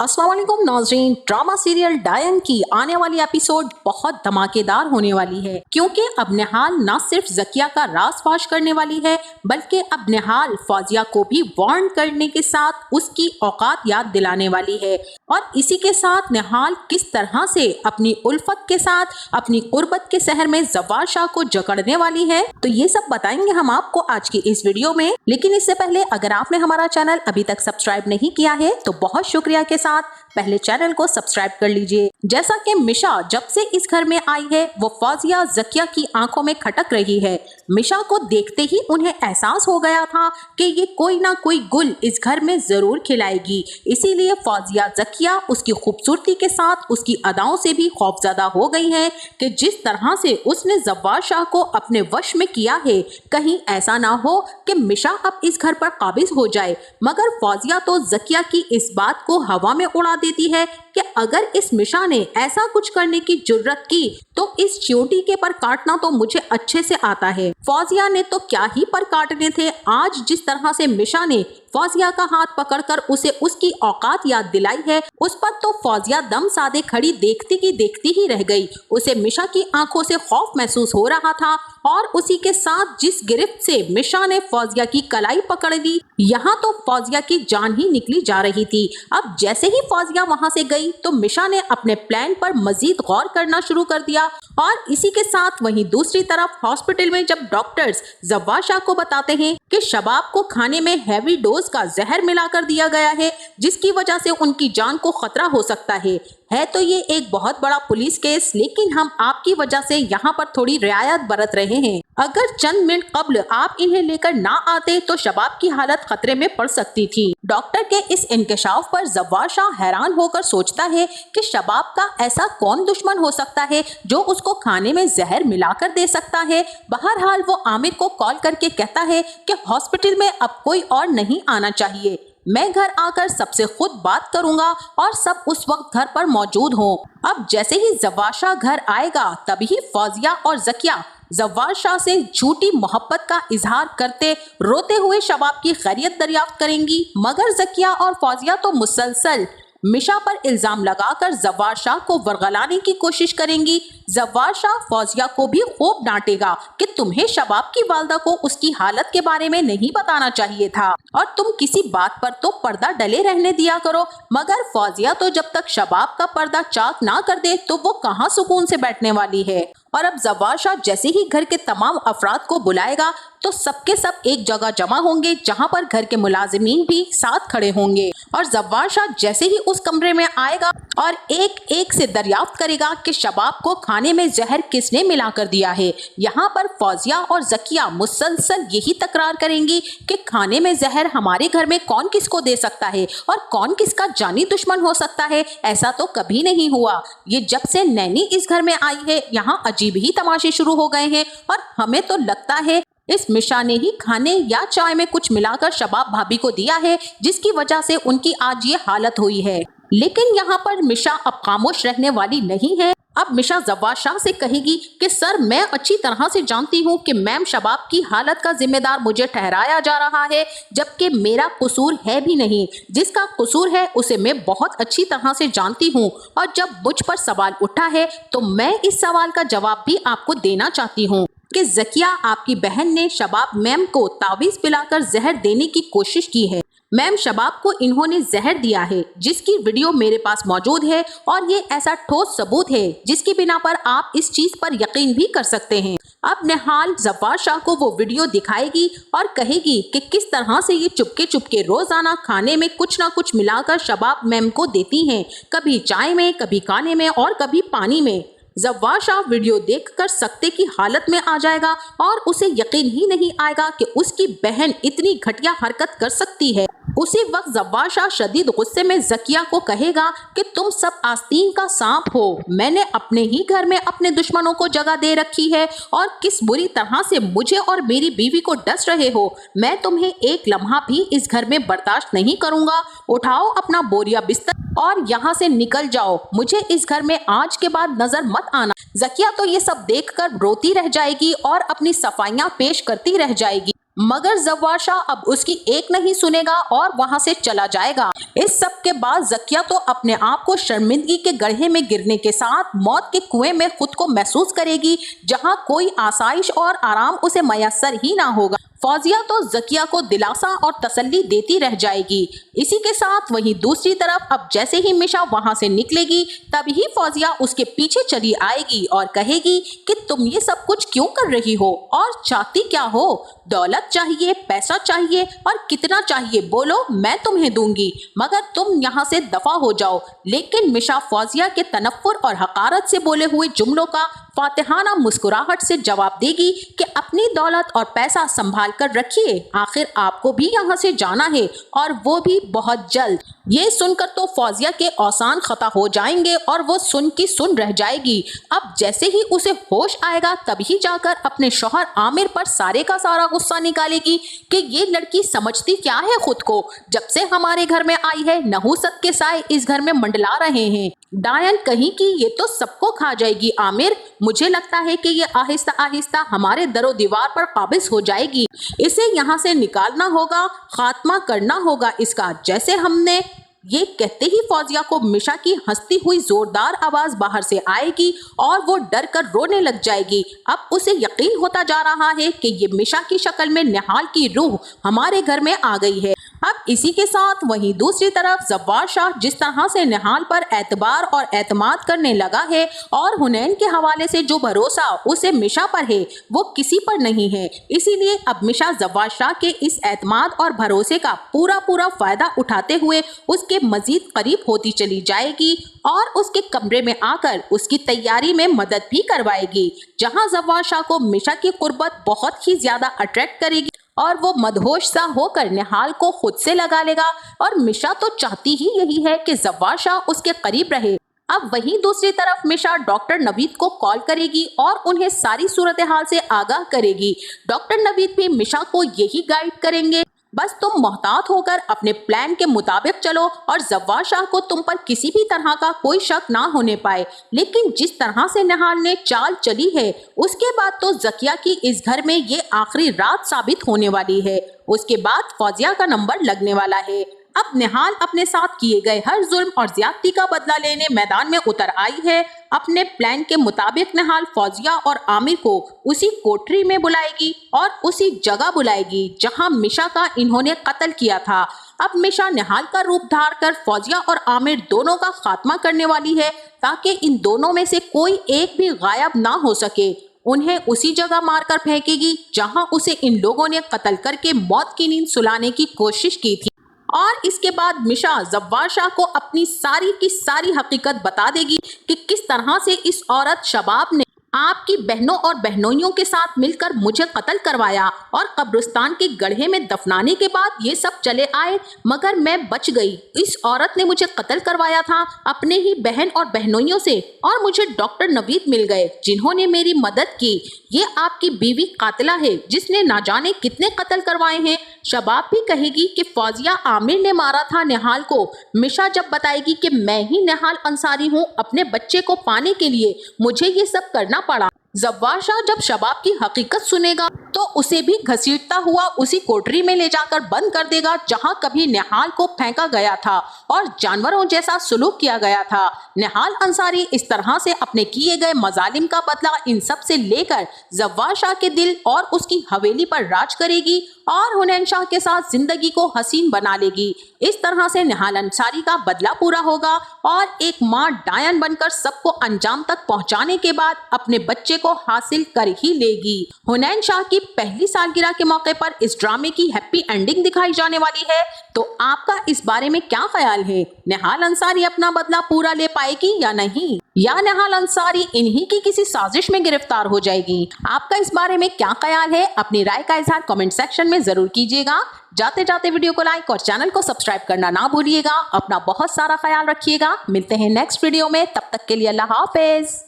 अस्सलाम वालेकुम नाज़रीन, ड्रामा सीरियल डायन की आने वाली एपिसोड बहुत धमाकेदार होने वाली है, क्योंकि अब निहाल न सिर्फ ज़किया का राज फाश करने वाली है, बल्कि अब निहाल फौजिया को भी वार्न करने के साथ उसकी औकात याद दिलाने वाली है। और इसी के साथ निहाल किस तरह से अपनी उल्फत के साथ अपनी गुर्बत के शहर में जवार शाह को जकड़ने वाली है, तो ये सब बताएंगे हम आपको आज की इस वीडियो में। लेकिन इससे पहले अगर आपने हमारा चैनल अभी तक सब्सक्राइब नहीं किया है तो बहुत शुक्रिया के साथ पहले चैनल को सब्सक्राइब कर लीजिए। जैसा कि मिशा जब से इस घर में आई है वो फौजिया ज़किया की आंखों में खटक रही है। मिशा को देखते ही उन्हें एहसास हो गया था कि ये कोई ना कोई गुल इस घर में जरूर खिलाएगी, इसीलिए फौजिया ज़किया उसकी खूबसूरती के साथ उसकी अदाओं से भी खौफजदा हो गई है कि जिस तरह से उसने जवार शाह को अपने वश में किया है, कहीं ऐसा ना हो कि मिशा अब इस घर पर काबिज हो जाए। मगर फौजिया तो ज़किया की इस बात को हवा में उड़ा देती है कि अगर इस मिशा ने ऐसा कुछ करने की जुर्रत की तो इस चोटी के पर काटना तो मुझे अच्छे से आता है। फौजिया ने तो क्या ही पर काटने थे, आज जिस तरह से मिशा ने फौजिया का हाथ पकड़कर उसे उसकी औकात याद दिलाई है, उस पर तो फौजिया दम साधे खड़ी देखती की देखती ही रह गई। उसे मिशा की आंखों से खौफ महसूस हो रहा था और उसी के साथ जिस गिरफ्त से मिशा ने फौजिया की कलाई पकड़ ली, यहाँ तो फौजिया की जान ही निकली जा रही थी। अब जैसे ही फौजिया वहां से गई तो मिशा ने अपने प्लान पर मजीद गौर करना शुरू कर दिया। और इसी के साथ वहीं दूसरी तरफ हॉस्पिटल में जब डॉक्टर्स जवार शाह को बताते हैं कि शबाब को खाने में हैवी डोज का जहर मिलाकर दिया गया है, जिसकी वजह से उनकी जान को खतरा हो सकता है तो ये एक बहुत बड़ा पुलिस केस, लेकिन हम आपकी वजह से यहाँ पर थोड़ी रियायत बरत रहे हैं। अगर चंद मिनट कब्ल आप इन्हें लेकर ना आते तो शबाब की हालत खतरे में पड़ सकती थी। डॉक्टर के इस इंकशाफ पर जवार शाह हैरान होकर सोचता है कि शबाब का ऐसा कौन दुश्मन हो सकता है जो उसको खाने में जहर मिलाकर दे सकता है। बहरहाल वो आमिर को कॉल करके कहता है कि हॉस्पिटल में अब कोई और नहीं आना चाहिए, मैं घर आकर सबसे खुद बात करूंगा और सब उस वक्त घर पर मौजूद हों। अब जैसे ही जवार शाह घर आएगा तभी फौजिया और ज़किया जवार शाह से झूठी मोहब्बत का इजहार करते रोते हुए शबाब की खैरियत दरियाफ्त करेंगी। मगर ज़किया और फौजिया तो मुसलसल मिशा पर इल्जाम लगाकर जवार शाह को वरगलाने की कोशिश करेंगी। जवार शाह फौजिया को भी खूब डांटेगा कि तुम्हें शबाब की वालदा को उसकी हालत के बारे में नहीं बताना चाहिए था और तुम किसी बात पर तो पर्दा डले रहने दिया करो। मगर फौजिया तो जब तक शबाब का पर्दा चाक ना कर दे तो वो कहाँ सुकून से बैठने वाली है। और अब जवार शाह जैसे ही घर के तमाम अफराद को बुलाएगा तो सबके सब एक जगह जमा होंगे, जहां पर घर के मुलाजिमीन भी साथ खड़े होंगे। और जवार शाह जैसे ही उस कमरे में आएगा और एक एक से दरियाफ्त करेगा कि शबाब को खाने में जहर किसने मिलाकर दिया है। यहाँ पर फौजिया और ज़किया मुसलसल यही तकरार करेंगी कि खाने में जहर हमारे घर में कौन किसको दे सकता है और कौन किसका जानी दुश्मन हो सकता है, ऐसा तो कभी नहीं हुआ। ये जब से नैनी इस घर में आई है यहाँ अजीब ही तमाशे शुरू हो गए हैं और हमें तो लगता है इस मिशा ने ही खाने या चाय में कुछ मिलाकर शबाब भाभी को दिया है, जिसकी वजह से उनकी आज ये हालत हुई है। लेकिन यहाँ पर मिशा अब खामोश रहने वाली नहीं है। अब मिशा जवार शाह से कहेगी कि सर, मैं अच्छी तरह से जानती हूँ कि मैम शबाब की हालत का जिम्मेदार मुझे ठहराया जा रहा है, जबकि मेरा कसूर है भी नहीं। जिसका कसूर है उसे मैं बहुत अच्छी तरह से जानती हूँ और जब मुझ पर सवाल उठा है तो मैं इस सवाल का जवाब भी आपको देना चाहती हूँ कि ज़किया आपकी बहन ने शबाब मैम को तावीज़ पिलाकर जहर देने की कोशिश की है। मैम शबाब को इन्होंने जहर दिया है, जिसकी वीडियो मेरे पास मौजूद है और ये ऐसा ठोस सबूत है जिसकी बिना पर आप इस चीज पर यकीन भी कर सकते हैं। अब निहाल जवार शाह को वो वीडियो दिखाएगी और कहेगी कि किस तरह से ये चुपके चुपके रोजाना खाने में कुछ ना कुछ मिलाकर शबाब मैम को देती हैं, कभी चाय में, कभी खाने में और कभी पानी में। जवार शाह वीडियो देखकर सकते की हालत में आ जाएगा और उसे यकीन ही नहीं आएगा कि उसकी बहन इतनी घटिया हरकत कर सकती है। उसी वक्त जवार शाह शदीद गुस्से में ज़किया को कहेगा कि तुम सब आस्तीन का सांप हो, मैंने अपने ही घर में अपने दुश्मनों को जगह दे रखी है और किस बुरी तरह से मुझे और मेरी बीवी को डस रहे हो। मैं तुम्हें एक लम्हा भी इस घर में बर्दाश्त नहीं करूंगा। उठाओ अपना बोरिया बिस्तर और यहाँ से निकल जाओ, मुझे इस घर में आज के बाद नजर मत आना। ज़किया तो ये सब देखकर रोती रह जाएगी और अपनी सफाइयाँ पेश करती रह जाएगी। मगर जव्वार शाह अब उसकी एक नहीं सुनेगा और वहां से चला जाएगा। इस सब के बाद ज़किया तो अपने आप को शर्मिंदगी के गड्ढे में गिरने के साथ मौत के कुएं में खुद को महसूस करेगी, जहां कोई आसाइश और आराम उसे मयसर ही ना होगा। फौजिया तो ज़किया को दिलासा और तसल्ली देती रह जाएगी। इसी के साथ वहीं दूसरी तरफ अब जैसे ही मिशा वहां से निकलेगी तभी फौजिया उसके पीछे चली आएगी और कहेगी कि तुम ये सब कुछ क्यों कर रही हो और चाहती क्या हो? दौलत चाहिए, पैसा चाहिए और कितना चाहिए बोलो, मैं तुम्हें दूंगी, मगर तुम यहाँ से दफा हो जाओ। लेकिन मिशा फौजिया के तनफ्फुर और हकारत से बोले हुए जुमलों का फातिहाना मुस्कुराहट से जवाब देगी कि अपनी दौलत और पैसा संभाल कर रखिए, आखिर आपको भी यहाँ से जाना है और वो भी बहुत जल्द। ये सुनकर तो फौजिया के औसान खता हो जाएंगे और वो सुन रह जाएगी। अब जैसे ही उसे होश आएगा तभी जाकर अपने शौहर आमिर पर सारे का सारा गुस्सा निकालेगी कि ये लड़की समझती क्या है खुद को, जब से हमारे घर में आई है नहुसत के साए इस घर में मंडला रहे हैं। डायन कहीं की ये तो सबको खा जाएगी आमिर, मुझे लगता है कि ये आहिस्ता आहिस्ता हमारे दरो दीवार पर काबिज हो जाएगी। इसे यहाँ से निकालना होगा, खात्मा करना होगा इसका। जैसे हमने ये कहते ही फौजिया को मिशा की हंसती हुई जोरदार आवाज बाहर से आएगी और वो डर कर रोने लग जाएगी। अब उसे यकीन होता जा रहा है कि ये मिशा की शक्ल में निहाल की रूह हमारे घर में आ गई है। अब इसी के साथ वहीं दूसरी तरफ जव्वार शाह जिस तरह से निहाल पर एतबार और एतमाद करने लगा है और हुनैन के हवाले से जो भरोसा उसे मिशा पर है वो किसी पर नहीं है, इसीलिए अब मिशा जव्वार शाह के इस एतमाद और भरोसे का पूरा फायदा उठाते हुए उसके मजीद करीब होती चली जाएगी और उसके कमरे में आकर उसकी तैयारी में मदद भी करवाएगी, जहां जव्वार शाह को मिशा की कुर्बत बहुत ही ज्यादा अट्रैक्ट करेगी और वो मदहोश सा होकर निहाल को खुद से लगा लेगा। और मिशा तो चाहती ही यही है कि जव्वार शाह उसके करीब रहे। अब वहीं दूसरी तरफ मिशा डॉक्टर नवीद को कॉल करेगी और उन्हें सारी सूरत हाल से आगाह करेगी। डॉक्टर नवीद भी मिशा को यही गाइड करेंगे, बस तुम मोहतात होकर अपने प्लान के मुताबिक चलो और जव्वार शाह को तुम पर किसी भी तरह का कोई शक ना होने पाए। लेकिन जिस तरह से निहाल ने चाल चली है उसके बाद तो ज़किया की इस घर में ये आखिरी रात साबित होने वाली है। उसके बाद फौजिया का नंबर लगने वाला है। अब निहाल अपने साथ किए गए हर जुल्म और ज्यादती का बदला लेने मैदान में उतर आई है। अपने प्लान के मुताबिक निहाल फौजिया और आमिर को उसी कोठरी में बुलाएगी और उसी जगह बुलाएगी जहां मिशा का इन्होंने कत्ल किया था। अब मिशा निहाल का रूप धार कर फौजिया और आमिर दोनों का खात्मा करने वाली है ताकि इन दोनों में से कोई एक भी गायब ना हो सके। उन्हें उसी जगह मारकर फेंकेगी जहां उसे इन लोगों ने कत्ल करके मौत की नींद सुलाने की कोशिश की थी। और इसके बाद मिशा जव्वार शाह को अपनी सारी की सारी हकीकत बता देगी कि किस तरह से इस औरत शबाब ने आपकी बहनों और बहनोइयों के साथ मिलकर मुझे कत्ल करवाया और कब्रिस्तान के गड्ढे में दफनाने के बाद ये सब चले आए, मगर मैं बच गई। इस औरत ने मुझे कत्ल करवाया था अपने ही बहन और बहनोइयों से और मुझे डॉक्टर नवीद मिल गए जिन्होंने मेरी मदद की। ये आपकी बीवी कातिला है जिसने ना जाने कितने कत्ल करवाए हैं। शबाब भी कहेगी कि फौजिया आमिर ने मारा था निहाल को। मिशा जब बताएगी कि मैं ही निहाल अंसारी हूँ, अपने बच्चे को पाने के लिए मुझे ये सब करना पड़ा। जव्वार शाह जब शबाब की हकीकत सुनेगा तो उसे भी घसीटता हुआ उसी कोठरी में ले जाकर बंद कर देगा जहां कभी निहाल को फेंका गया था और जानवरों जैसा सुलूक किया गया था। निहाल अंसारी इस तरह से अपने किए गए मजालिम का बदला इन सब से लेकर जव्वार शाह के दिल और उसकी हवेली पर राज करेगी और हुनैन शाह के साथ जिंदगी को हसीन बना लेगी। इस तरह से निहाल अंसारी का बदला पूरा होगा और एक माँ डायन बनकर सबको अंजाम तक पहुंचाने के बाद अपने बच्चे को हासिल कर ही लेगी। हुनैन शाह की पहली सालगिरह के मौके पर इस ड्रामे की हैप्पी एंडिंग दिखाई जाने वाली है, तो आपका इस बारे में क्या ख्याल है? निहाल अंसारी अपना बदला पूरा ले पाएगी या नहीं, या निहाल अंसारी इन्हीं की किसी साजिश में गिरफ्तार हो जाएगी? आपका इस बारे में क्या ख्याल है? अपनी राय का इजहार कमेंट सेक्शन में जरूर कीजिएगा। जाते जाते वीडियो को लाइक और चैनल को सब्सक्राइब करना ना भूलिएगा। अपना बहुत सारा ख्याल रखिएगा। मिलते हैं नेक्स्ट वीडियो में, तब तक के लिए अल्लाह हाफिज।